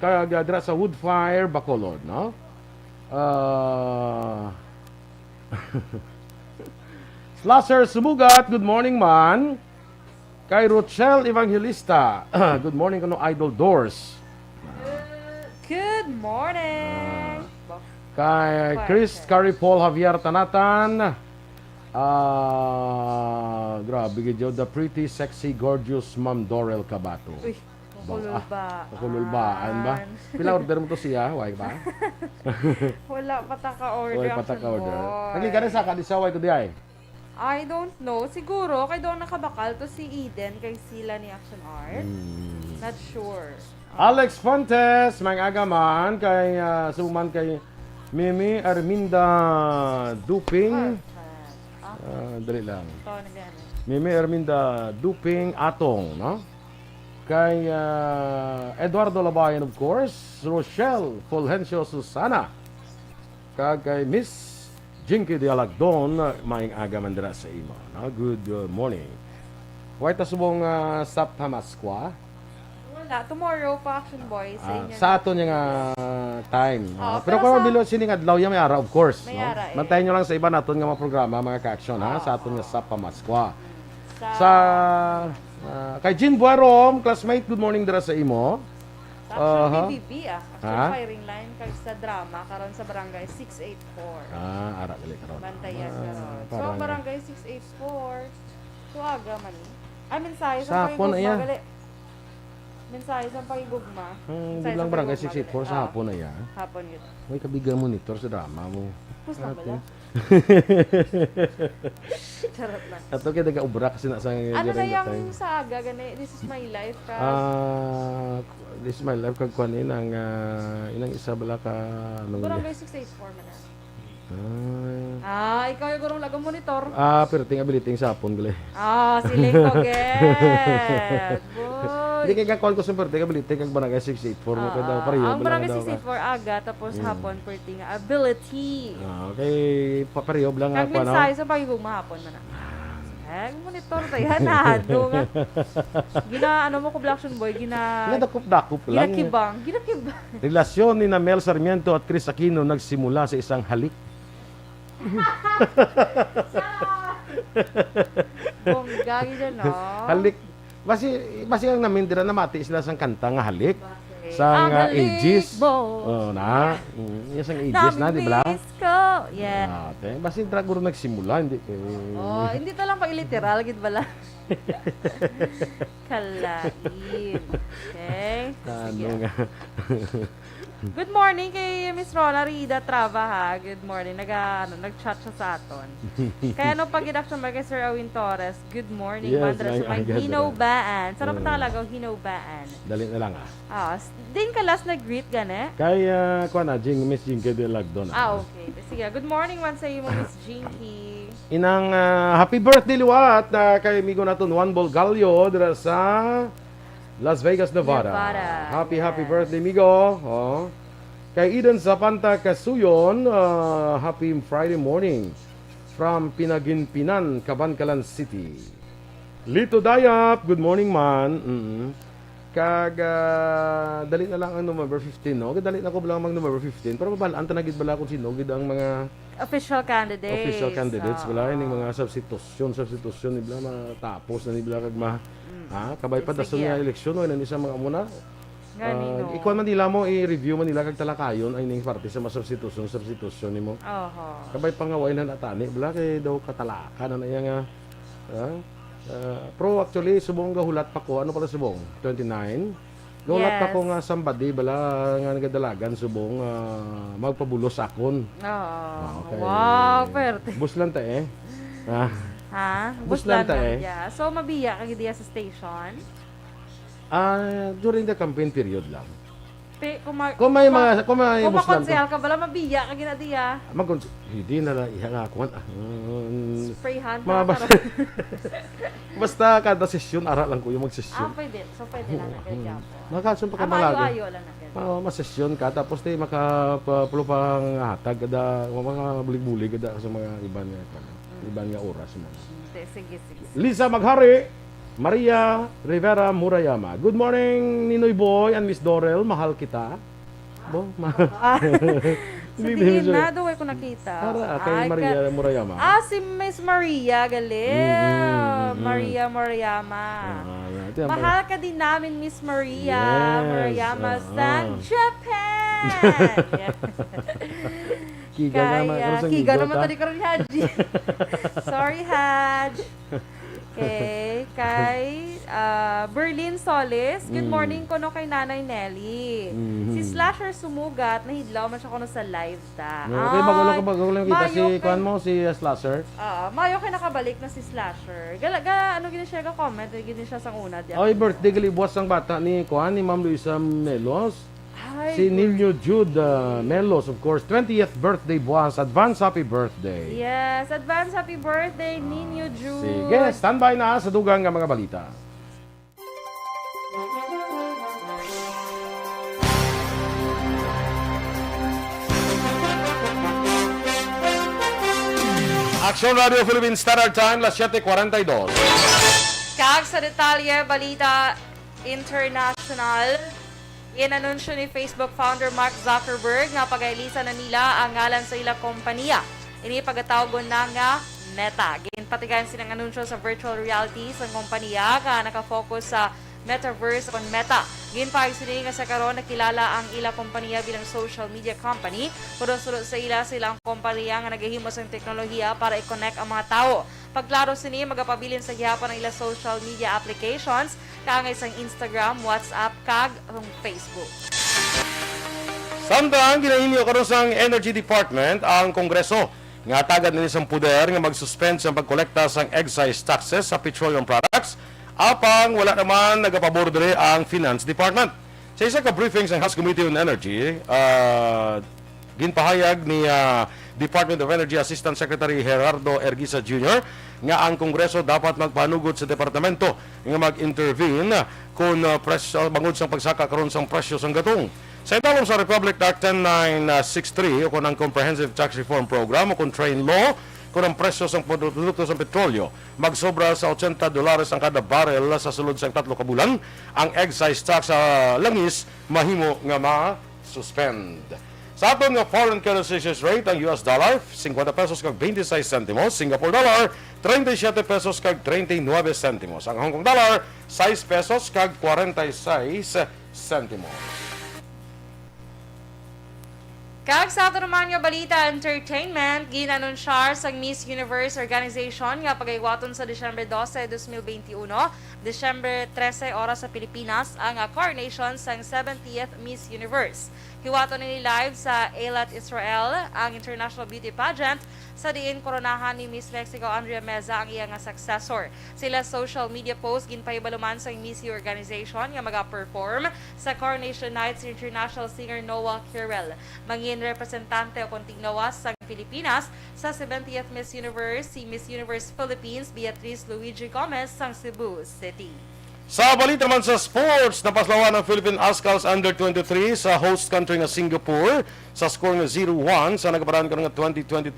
kagadra sa Woodfire, Bacolod, no? Slasher Sumugat, good morning man. Kay Rochelle Evangelista, good morning kano Idol Doors. Good morning. Kay Chris Caripol Javier Tanatan, grabe gidyo, the pretty, sexy, gorgeous Ma'am Dorel Cabatu. Uy, makululbaan ba? Pila order mo to siya? Why ba? Wala pataka-order. Why pataka-order? Nagliga rin sa kadisaway ko di ay. I don't know. Siguro, kay doon nakabakal to si Eden, kay sila ni Action Art. Not sure. Alex Fontes, may agaman, kay suman kay Mimi Arminda Duping. Dali lang. Mimi Arminda Duping Atong, no? Kay Eduardo Labayan, of course. Rochelle Fulgencio Susana. Kay Miss Jinky de Alagdon, maing aga mandira sa imo. No? Good morning. White asubong sap hamaskwa. Wala, tomorrow pa Action Boys sa inyo. Sa ato niya nga time. Pero kung bilo sining adlaw ya may ara, of course. May No? ara, Bantayan nyo lang sa iba naton nga mga programa, mga ka-action, ha? Sa ato nga sap hamaskwa. Kay Jean Buarom, classmate, good morning dira sa imo. Actually, BBB Action firing line kay sa drama karon sa barangay 684. Ara gali karon. Bantayan karon. So barangay 684. Tuaga man ni. Ay mensahe sa hapon pagigugma gali. Mensahe sa pagigugma. Bilang barangay 684 sa hapon na ya. Hapon yun. May kabigang monitor sa drama mo. Pus na pala. Charot lang. Ato kaya nag-ubra kasi na sa ano na yung sa aga gani? This is my life ka. This is my life kag kuanin ang ilang isa bala ka barangay 684 man na. Ikaw yung gurong lagang monitor. Pero ting abiliting sapon gali. Siling ko get. Hindi kaya call ko super ting abiliting kag barangay 684 mo kada pareho. Ang barangay 684 aga tapos hapon perting ability. Okay, papareho lang kag ako no. mensahe sa pagigugma hapon man na. Monitor tayo hanado nga. Ano mo ko Blackson Boy, dakop lang. Ginakibang. Relasyon ni Mel Sarmiento at Chris Aquino nagsimula sa isang halik. Bongga gid no. Halik. Basi ang namin dira na mati sila sang kanta nga halik. Sang Ang halik ages. mo. Na. Yes, ang ages na, di ba? Namimiss ko. Yeah. Basin draguro nagsimula, hindi kay... Oh, hindi to lang pag literal, gid bala. Kalain. Okay. Sige. Ano nga. Good morning kay Miss Rona Rida Trava ha. Good morning. Nag-chat siya sa aton. Kaya no pag inaction ba kay Sir Awin Torres, good morning. Yes, Mandra sa may agad. hinobaan. Sarap talaga hinobaan. Dali na lang Din ka last nag-greet gane? Kay, kuha na, Miss Jinky de Lagdon. Okay. Sige. Good morning man sa iyo, Miss Jinky. Inang happy birthday liwat na kay migo naton Juan Bolgalio dira sa Las Vegas, Nevada. Happy birthday migo. Oh. Kay Eden Zapanta Kasuyon, happy Friday morning from Pinaginpinan, Cabancalan City. Lito Dayap, good morning man. Dali na lang ang November 15, no? Dali na ko lang mag November 15. Pero mabalaan tanagid bala kung sino gid ang mga official candidates. Wala yung mga substitution nila matapos na nila kag kabay pa dason nga eleksyon o isa mga muna. Ikaw man nila mo i-review man nila kag talakayon ay ning parte sa mga substitution nimo. Kabay pa nga way na natani bala kay daw katalaka na iya nga. Pro actually subong gahulat pa ko. Ano pala subong? 29. Gahulat pa ko nga somebody bala nga nagadalagan subong magpabulos akon. Wow, perte. Buslan ta Buslan ta So mabiya kag diya sa station? During the campaign period lang. Kung may buslan buslan ka bala mabiya kag diya. Hindi na iya nga ako. Sprayhan Basta kada sesyon ara lang ko yung magsesyon. Pwede. So pwede lang na kaya po. Makasun pa ka malaga. Ayo lang na kaya. Masesyon ka tapos tay makapulo pang hatag kada mga bulig-bulig kada sa mga iban nga oras mo. Sige. Lisa Maghari, Maria Rivera Murayama. Good morning Ninoy Boy and Miss Dorel, mahal kita. Sabihin na, doon ko nakita. Kay Maria Murayama. Si Miss Maria, galing. Maria Murayama. Mahal ka din namin, Miss Maria. Murayama sa Japan. Kiga naman tadi ko rin, Haji. Sorry, Haj. Okay, kay Berlin Solis. Good morning ko no kay Nanay Nelly. Si Slasher sumugat, nahidlaw man siya kuno sa live ta. Okay, bagulo kita si kuan mo si Slasher. Mayo kay nakabalik na si Slasher. Ano gini siya ga comment, gini siya sang una diyan. Oy, birthday gali buwas ang bata ni kuan ni Ma'am Luisa Melos. Si Nilio Jude Melos, of course, 20th birthday buwas. Advance happy birthday. Yes, advance happy birthday, Nilio Jude. Sige, standby na sa dugang nga mga balita. Aksyon Radio Philippines Standard Time, las 7:42. Kag sa detalye, Balita International. Inanunsyo ni Facebook founder Mark Zuckerberg nga pag-ailisan na nila ang ngalan sa ila kompanya. Ini pagatawgon na nga Meta. Ginpatigan silang anunsyo sa virtual reality sa kompanya ka nakafocus sa metaverse on Meta. Ginpahig sila nga sa karon nakilala ang ila kompanya bilang social media company. Sulod sa silang kompanya nga nagahimo sa teknolohiya para i-connect ang mga tao. Pagklaro sini magapabilin sa gihapon ng ila social media applications kangay sang Instagram, WhatsApp, kag ang Facebook. Samtang ginahinyo karon sang Energy Department ang Kongreso nga tagad nila sang puder nga mag-suspend sa pagkolekta sang excise taxes sa petroleum products apang wala naman nagapabor diri ang Finance Department. Sa isa ka briefing sa House Committee on Energy, ginpahayag ni Department of Energy Assistant Secretary Gerardo Erguisa Jr. nga ang Kongreso dapat magpanugod sa departamento nga mag-intervene kung bangod sang pagsaka karon sang presyo sang gatong. Sa italong sa Republic Act 10963 o kung ang Comprehensive Tax Reform Program o kung Train Law kung ang presyo sang produkto sa petrolyo magsobra sa $80 ang kada barrel sa sulod sang 3 ka bulan, ang excise tax sa langis mahimo nga ma-suspend. Sa aton nga foreign currency exchange rate, ang US dollar 50 pesos kag 26 centimos, Singapore dollar 37 pesos kag 39 centimos, ang Hong Kong dollar 6 pesos kag 46 centimos. Kag sa ato naman nga balita entertainment, ginanunsyar sa Miss Universe Organization nga pagaywaton sa Disyembre 12, 2021, Disyembre 13 oras sa Pilipinas ang coronation sa 70th Miss Universe. Hiwaton ni live sa Eilat, Israel ang international beauty pageant sa diin koronahan ni Miss Mexico Andrea Meza ang iyang successor. Sila social media post ginpahibaluman sa Miss U Organization nga maga-perform sa coronation night si international singer Noah Kirel. Mangin representante o kontignawas sa Pilipinas sa 70th Miss Universe si Miss Universe Philippines Beatriz Luigi Gomez sang Cebu City. Sa balita naman sa sports, napaslawan ng Philippine Ascals Under-23 sa host country nga Singapore sa score nga 0-1 sa nagaparaan ko nga 2022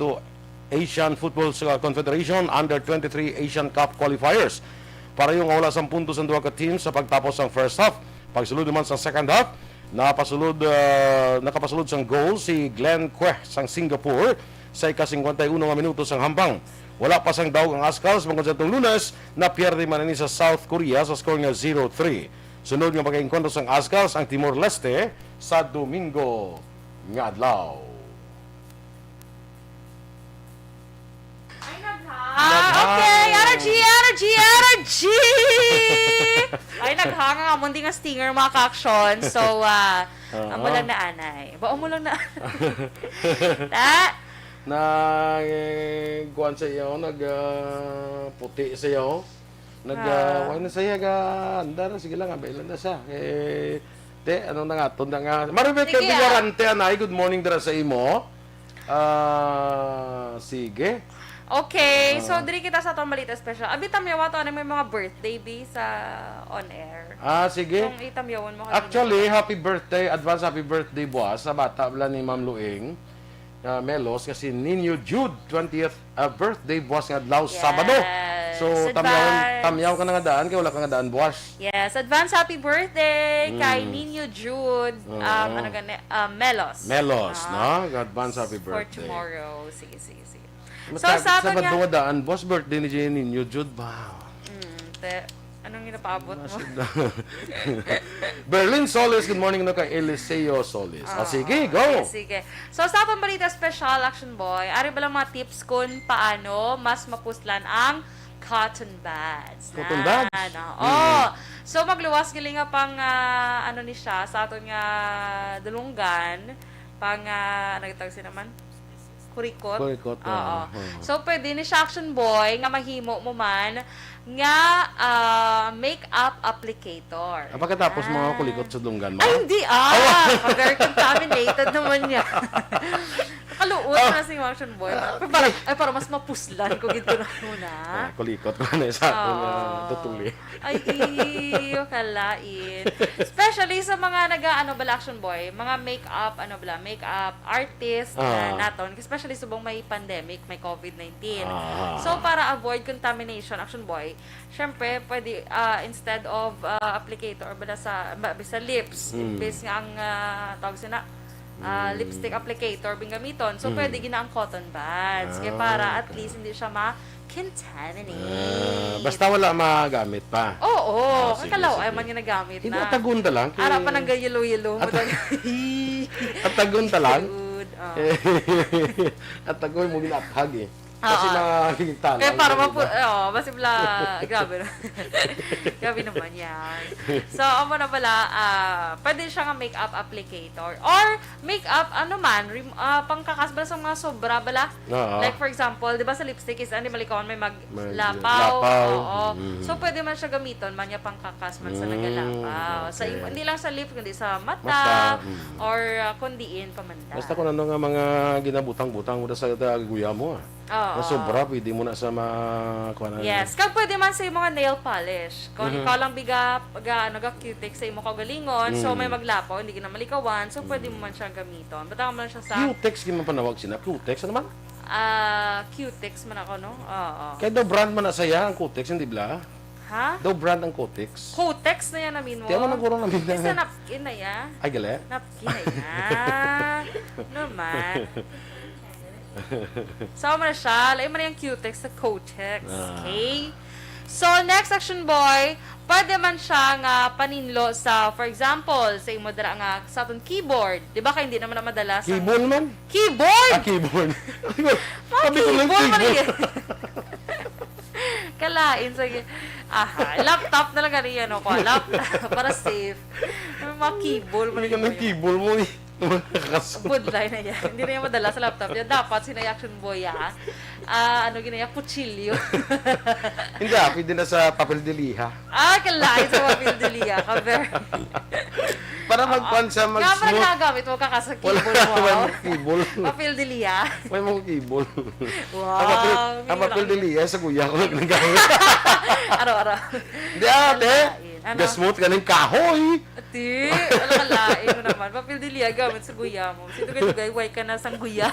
Asian Football Confederation Under-23 Asian Cup Qualifiers. Para yung wala 10 puntos ang duha ka teams sa pagtapos ng first half. Pagsulod naman sa second half, nakapasulod sang goal si Glenn Queh sang Singapore sa ika-51 nga minuto sang hambang. Wala pa sang daog ang Ascals mangod sa itong Lunes na pierde man ni sa South Korea sa score nga 0-3. Sunod nga pagka-encontro sang Ascals ang Timor-Leste sa Domingo nga adlaw. Okay, energy! Ay, naghanga nga mundi nga stinger mga ka-aksyon. So, amo lang na anay. Bao mo lang na kuan sa iyo, puti sa iyo. Wag na saya ga andar sige lang abailan na siya. Ano na nga ton na nga. Maribet ka garante anay. Good morning dira sa imo. Sige. Okay, so diri kita sa atong balita special. Abi tamyawa to may mga birthday be sa on air. Sige. Kung itamyawan mo Actually, advance happy birthday buwas sa bata bala ni Ma'am Luing. Melos kasi Ninyo Jude 20th birthday buwas nga adlaw Sabado. So tamyaw ka na nga daan kay wala ka nga daan buwas. Yes, advance happy birthday kay Ninyo Jude Melos. No? Advance happy birthday. For tomorrow. Sige. So sa atin nga daan boss birthday ni Ninyo Jude ba? Anong ginapaabot mo? Berlin Solis, good morning kay Eliseo Solis. Sige, go! Sige. So, sa atong balita special, Action Boy, ari ba lang mga tips kung paano mas mapuslan ang cotton buds? Cotton buds? So, magluwas galing nga pang, ni siya, sa aton nga dulunggan, pang, nagtawag siya naman? Kurikot. So, pwede ni siya, Action Boy, nga mahimo mo man, nga makeup applicator. Pagkatapos mga kulikot sa dunggan mo? Ay, hindi very contaminated naman niya. Nakaluot na si Action Boy. Para mas mapuslan ko gito na muna. Kulikot ko na isa tutuli. Ay, iyo, kalain. Especially sa mga Action Boy, mga makeup artist naton. Especially subong may pandemic, may COVID-19. So, para avoid contamination, Action Boy, syempre, pwede, instead of applicator, or bala sa lips, base nga ang tawag sina, lipstick applicator, bingamiton. So, pwede ginaang cotton buds. Kaya para at least hindi siya ma-contaminate. Basta wala magamit pa. Oo. Kakalaw, ay man yung nagamit na. Hindi, atagunda lang. Ara pa nang yellow-yellow. Atagunda lang. Atagoy mo ginathag kasi makikita lang. Kaya para masibla, grabe na. Grabe naman yan. So, amo na pala, pwede siya nga makeup applicator. Or, makeup, pangkakasbala sa mga sobra bala. Like, for example, di ba sa lipstick is, malikawan, may maglapaw. So, pwede man siya gamiton, man niya pangkakas man sa nagalapaw. Sa, hindi lang sa lip, kundi sa mata, or kundiin pamanda. Basta kung ano nga mga ginabutang-butang mo sa guya mo na sobra, pwede mo na sa mga... Yes, kag pwede man sa mga nail polish. Kung ikaw lang cutex sa imo kagalingon, so may maglapaw, hindi ka na malikawan, so pwede mo man siya gamiton. Bata mo lang siya sa... Cutex, hindi man panawag sina. Cutex, ano man? Cutex man ako, no? Kaya daw brand man na saya ang Cutex, hindi bla? Ha? Daw brand ang Cutex. Cutex na yan namin mo. Tiyan mo nang kurang namin na. Isa napkin na yan. Ay, gali? Napkin na yan. Normal. So, mo na siya. Lain mo na yung Cutex sa Cotex. Okay? So, next action boy, pwede man siya nga paninlo sa, for example, sa imo dira nga sa aton keyboard. Di ba kay hindi naman na madalas? Keyboard man? Keyboard! Keyboard. Mga Sabi ko lang keyboard man keyboard. Kalain, sige. Aha, laptop na lang ganyan ako. Laptop, para safe. Mga keyboard man Hindi ka ng keyboard mo eh. Budlay na yan. Hindi na yan madala sa laptop yan. Dapat sinay action boy yan. Ano ginaya? Kutsilyo. Hindi pwede na sa papel de liha. Kalain sa papel de liha. Very... Para magkuhan sa Nga mag-smooth. parang nagamit mo ka sa keyboard mo. Wala mong keyboard. Papel de liha. May mong keyboard. Wow. Ang papel de liha sa kuya ko nagnagamit. Araw-araw. Hindi ate. Ano? Gasmooth ka ng kahoy. Ati, wala kalain mo naman. Papel de liha gamit sa guya mo. Sino ka dugay, way ka na sang guya.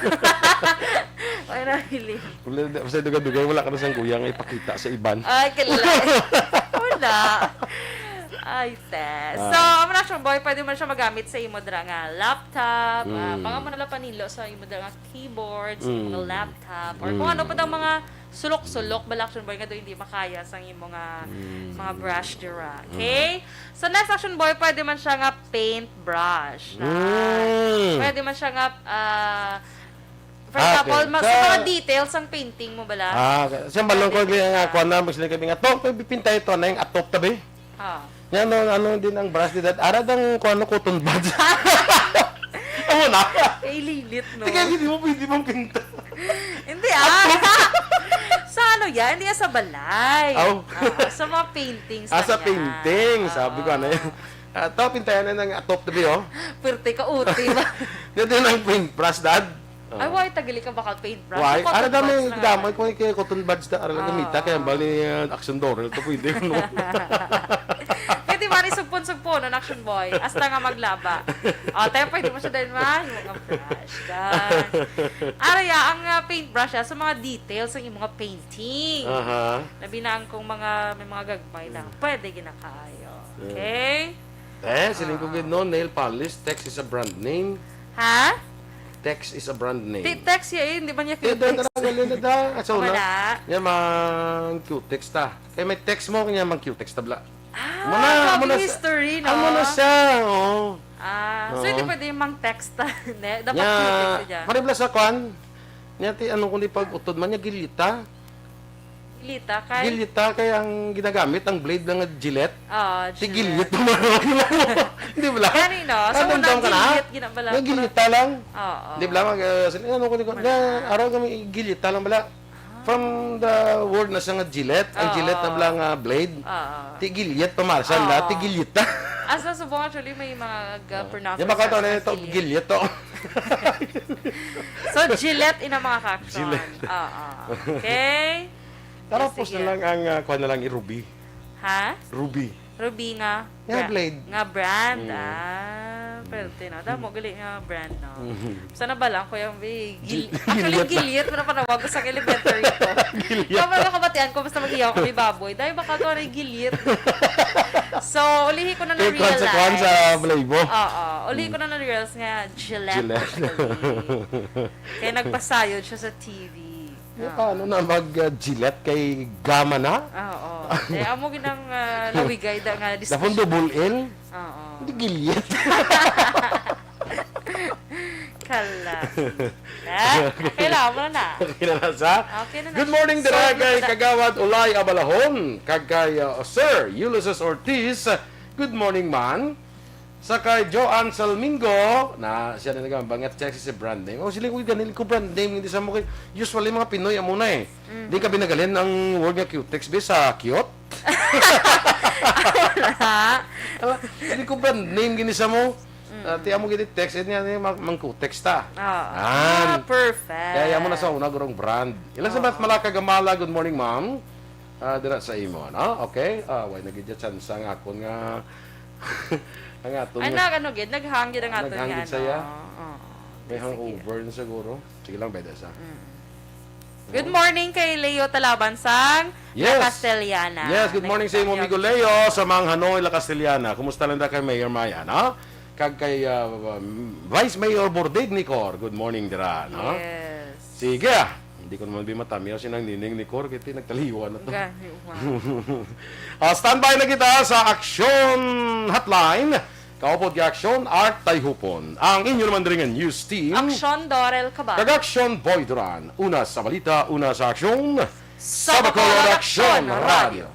Ay, nahili. Sa dugay-dugay, wala ka na sa kuya nga ipakita sa iban. Ay, kalain. Wala. Ay, test. So, ang action boy, pwede man siya magamit sa imo dira nga laptop, mga mo nala panilo sa imo dira nga keyboard, sa imo nga laptop, or kung ano pa daw mga sulok-sulok bala action boy nga do hindi makaya sa imo nga mga brush dira. Okay? So, next action boy, pwede man siya nga paintbrush. Pwede man siya nga for example, okay. sa mga details ang painting mo bala. Siya balong ko nga kuha na magsilay kami nga to, pipinta ito na yung atop tabi. Yan ano din ang brush din. Arad ang kuha na cotton buds. Amo na. Lilit, no? Tingnan, hindi mo pwede mong pinta. Hindi sa ano yan? Hindi yan sa balay. Sa mga paintings. Sa painting. Sabi ko ano yan. Ito, pintayan na ng atop tabi, oh. Pwerte ka uti ba? Yan din ang paintbrush, dad. Ay, why tagali ka bakal paintbrush? Why? Ano dami kung kaya cotton buds na araw gamita kaya bali Aksyon Dorel to pwede no. Pwede man isugpon-sugpon ng action boy hasta nga maglaba. Tayo pwede mo siya din ma yung mga brush. Araya ang paintbrush sa mga details ng mga painting. Labi na ang kung may mga gagmay na pwede ginakaayo. Okay? Siling ko no, nail polish, text is a brand name. Ha? Text is a brand name. Text hindi ba niya Q-text? Q-text? Wala. Yan mang Q-text ta. Kaya may text mo, kanya mang Q-text tabla. Copy history, no? Amo na siya, oh. So hindi pwede yung mang text ta. Dapat Q-text siya. Maribla sa kwan. Nyati, anong kundi pag-utod man niya, gilita. Gilita, kaya ang ginagamit, ang blade ng Gillette. Gilit pa man. Hindi ba lang? Kanino? So, unang gilit, ginabala. Gilita lang. Hindi ba lang? Ano ko araw kami, gilita lang bala. From the word na siya nga Gillette, ang Gillette na bala nga blade. Gilit pa marsan la, gilita. Asa subong actually may mga pronunciation. Yung baka ito na ito, gilit to. So, Gillette in ang mga ka-action. Okay? Tapos na lang ang kuha na lang i-Ruby. Ha? Ruby. Ruby nga. Blade. Nga brand. Pwede na. Damo, gali nga brand, no? Sana ba lang, kuya, actually, gilit. Wala pa nawag ko sa elementary ko. Kapag nakabatian ko, basta mag-iyaw kami baboy. Dahil baka ito na gilit. So, ulihin ko na na-realize. Kaya sa Malaybo. Ulihin ko na na-realize nga, Gillette. Kaya nagpasayod siya sa TV. Paano na mag-Gillette kay Gama na? Amo ginang lawigay da nga discussion. Dapon double L? Hindi gilit. Kala. Kailangan mo na. Good morning, dira kay Kagawad Ulay Abalahon. Kagay Sir Ulysses Ortiz. Good morning, man. Sa kay Joanne Salmingo, na siya na nagbangat check si brand name. Sila ko ganil ko brand name, hindi sa mo kay usually mga Pinoy amo na eh. Hindi ka binagalin ang word nga Q-text sa cute. Hindi ko brand name gini sa mo. Ti amo gini text niya mang Q-text ta. Perfect. Kaya mo na sa una gurong brand. Ilan sa Malaka Gamala, good morning, ma'am. Dira sa imo, no? Okay. Why nagidya chance ang akon nga ang aton. Ay, naghangin ang aton yan. May hangover na siguro. Sige lang, beda sa. Good morning kay Leo Talabansang, La Castellana. Yes, good morning sa imo, amigo Leo, sa mga Hanoi, La Castellana. Kumusta lang kay Mayor Maya, no? Kag kay Vice Mayor Bordignicor, good morning dira, no? Yes. Sige, Hindi ko naman bimata. Miyaw sinang nining ni Cor. Kiti nagtaliwan na to. Gani, Standby na kita sa Aksyon Hotline. Kaupod ka Aksyon, Art Tayhupon. Ang inyo naman rin news team. Aksyon, Dorel, Cabatu. Kag-Aksyon, Boy Duran. Una sa balita, una sa aksyon. Sa Bacolod Aksyon Radio.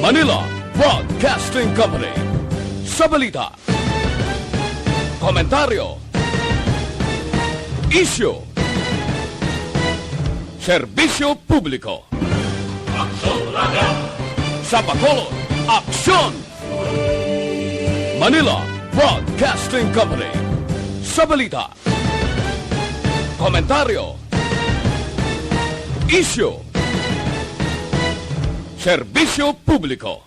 Manila Broadcasting Company. Sa balita, komentaryo, issue, serbisyo publiko. Sa Bacolod, Aksyon! Manila Broadcasting Company. Sa balita, komentaryo, issue, serbisyo publiko.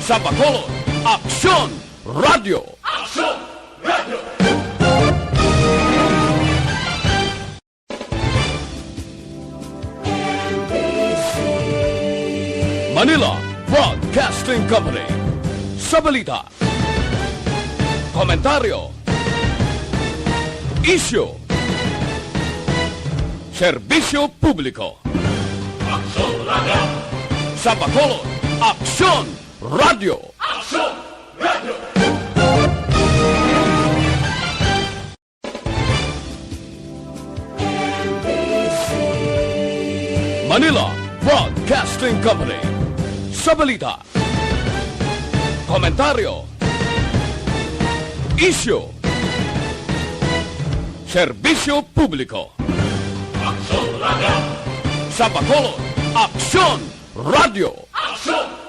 Sa Bacolod, Aksyon Radio. Aksyon Radio. Manila Broadcasting Company. Sa balita, komentaryo, issue, serbisyo publiko. Sa Bacolod, Aksyon Radio. Aksyon Radio. Manila Broadcasting Company. Sa balita, komentaryo, issue, serbisyo publiko. Sa Bacolod, Aksyon Radio. Aksyon